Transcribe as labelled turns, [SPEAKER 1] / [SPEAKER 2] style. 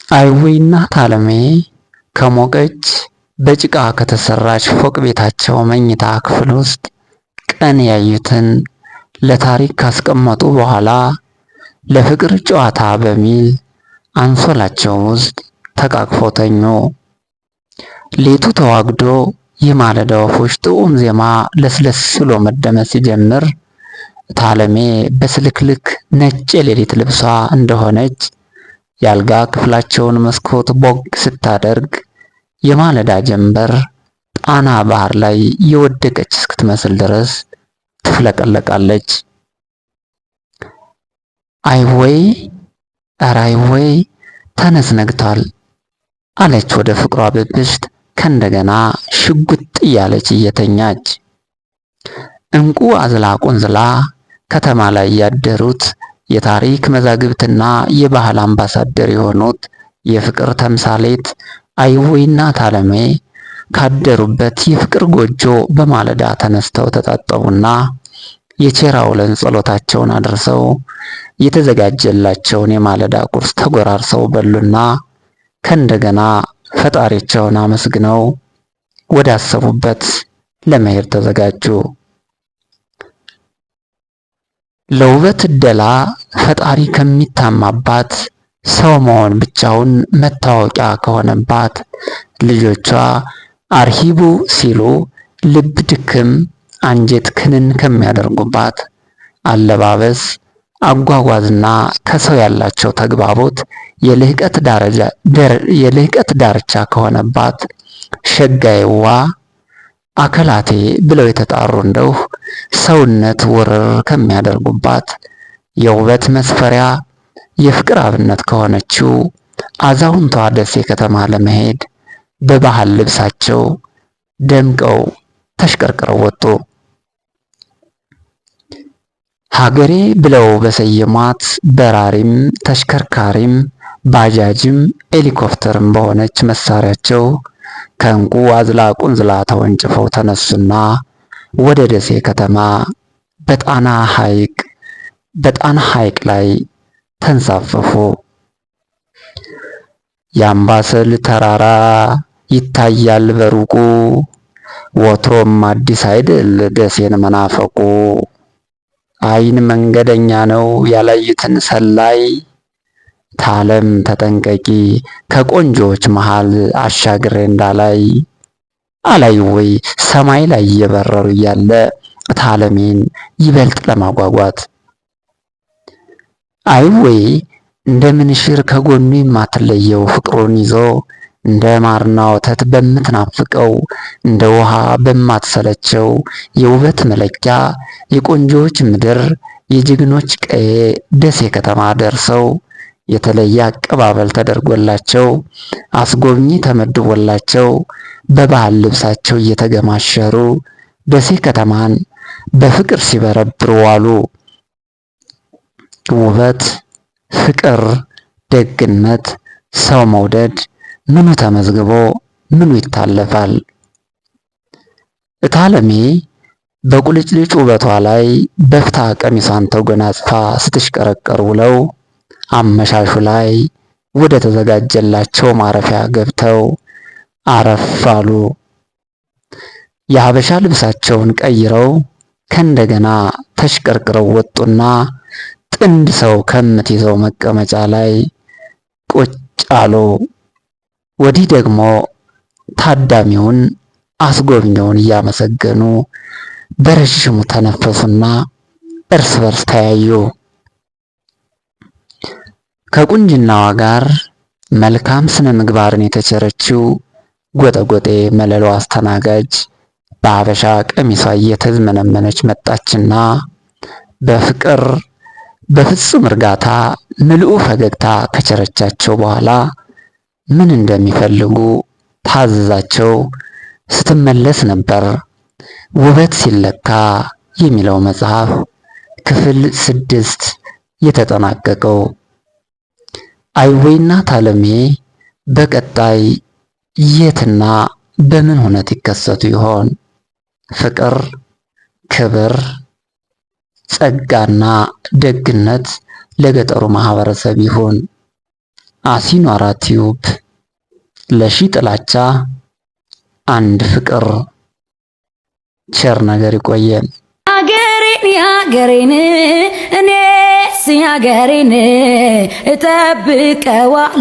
[SPEAKER 1] አይወይ እናት አለሜ ከሞቀች በጭቃ ከተሰራች ፎቅ ቤታቸው መኝታ ክፍል ውስጥ ቀን ያዩትን ለታሪክ ካስቀመጡ በኋላ ለፍቅር ጨዋታ በሚል አንሶላቸው ውስጥ ተቃቅፈው ተኙ። ሌቱ ተዋግዶ የማለዳ ወፎች ጥዑም ዜማ ለስለስ ብሎ መደመጥ ሲጀምር እታለሜ በስልክልክ ነጭ የሌሊት ልብሷ እንደሆነች የአልጋ ክፍላቸውን መስኮት ቦግ ስታደርግ የማለዳ ጀንበር ጣና ባህር ላይ የወደቀች እስክትመስል ድረስ ትፍለቀለቃለች። አይወይ ኧረ አይወይ ተነስ ነግቷል አለች ወደ ፍቅሯ ብብሽት ከእንደገና ሽጉጥ እያለች እየተኛች። እንቁ አዝላ ቆንዝላ ከተማ ላይ ያደሩት የታሪክ መዛግብትና የባህል አምባሳደር የሆኑት የፍቅር ተምሳሌት አይወይ እናት አለሜ ካደሩበት የፍቅር ጎጆ በማለዳ ተነስተው ተጣጠቡና የቸር አውለን ጸሎታቸውን አድርሰው የተዘጋጀላቸውን የማለዳ ቁርስ ተጎራርሰው በሉና ከእንደገና ፈጣሪያቸውን አመስግነው ወዳሰቡበት ለመሄድ ተዘጋጁ። ለውበት እደላ ፈጣሪ ከሚታማባት ሰው መሆን ብቻውን መታወቂያ ከሆነባት ልጆቿ አርሂቡ ሲሉ ልብ ድክም አንጀት ክንን ከሚያደርጉባት አለባበስ አጓጓዝና ከሰው ያላቸው ተግባቦት የልህቀት ዳርቻ ከሆነባት ሸጋዬዋ አከላቴ ብለው የተጣሩ እንደው ሰውነት ውርር ከሚያደርጉባት የውበት መስፈሪያ የፍቅር አብነት ከሆነችው አዛውንቷ ደሴ ከተማ ለመሄድ በባህል ልብሳቸው ደምቀው ተሽቀርቅረው ወጡ። ሀገሬ ብለው በሰየሟት በራሪም ተሽከርካሪም ባጃጅም ሄሊኮፕተርም በሆነች መሳሪያቸው ከእንቁ አዝላ ቁንዝላ ተወንጭፈው ተነሱና ወደ ደሴ ከተማ በጣና ሐይቅ ላይ ተንሳፈፉ። የአምባሰል ተራራ ይታያል በሩቁ ወትሮም አዲስ አይደል ደሴን መናፈቁ። አይን መንገደኛ ነው ያላዩትን ሰላይ ታለም ተጠንቀቂ ከቆንጆዎች መሃል አሻግሬ እንዳላይ አላይ ወይ ሰማይ ላይ እየበረሩ እያለ ታለሜን ይበልጥ ለማጓጓት አይ ወይ እንደምን ሽር ከጎኑ የማትለየው ፍቅሩን ይዞ እንደ ማርና ወተት በምትናፍቀው እንደ ውሃ በማትሰለቸው የውበት መለኪያ የቆንጆዎች ምድር የጀግኖች ቀዬ ደሴ ከተማ ደርሰው የተለየ አቀባበል ተደርጎላቸው አስጎብኚ ተመድቦላቸው በባህል ልብሳቸው እየተገማሸሩ ደሴ ከተማን በፍቅር ሲበረብሩ ዋሉ። ውበት፣ ፍቅር፣ ደግነት፣ ሰው መውደድ ምኑ ተመዝግቦ ምኑ ይታለፋል? እታለሜ በቁልጭልጭ ውበቷ ላይ በፍታ ቀሚሷን ተጎናጽፋ ስትሽቀረቀር ውለው አመሻሹ ላይ ወደ ተዘጋጀላቸው ማረፊያ ገብተው አረፍ አሉ። የሀበሻ ልብሳቸውን ቀይረው ከእንደገና ተሽቀርቅረው ወጡና ጥንድ ሰው ከምትይዘው መቀመጫ ላይ ቁጭ አሉ። ወዲህ ደግሞ ታዳሚውን አስጎብኚውን እያመሰገኑ በረዥሙ ተነፈሱና እርስ በርስ ተያዩ። ከቁንጅናዋ ጋር መልካም ስነ ምግባርን የተቸረችው ጎጠጎጤ መለሎ አስተናጋጅ በሀበሻ ቀሚሷ እየተዝመነመነች መጣችና በፍቅር በፍጹም እርጋታ ምልኡ ፈገግታ ከቸረቻቸው በኋላ ምን እንደሚፈልጉ ታዘዛቸው ስትመለስ ነበር ውበት ሲለካ የሚለው መጽሐፍ ክፍል 6 የተጠናቀቀው። አይወይ እናት አለሜ በቀጣይ የትና በምን ሁነት ይከሰቱ ይሆን? ፍቅር፣ ክብር፣ ጸጋና ደግነት ለገጠሩ ማህበረሰብ ይሁን። አሲኗራ ቲዩብ ለሺ ጥላቻ አንድ ፍቅር ቸር ነገር ይቆየን። ያገሬን እኔስ ያገሬን እጠብቀዋለሁ።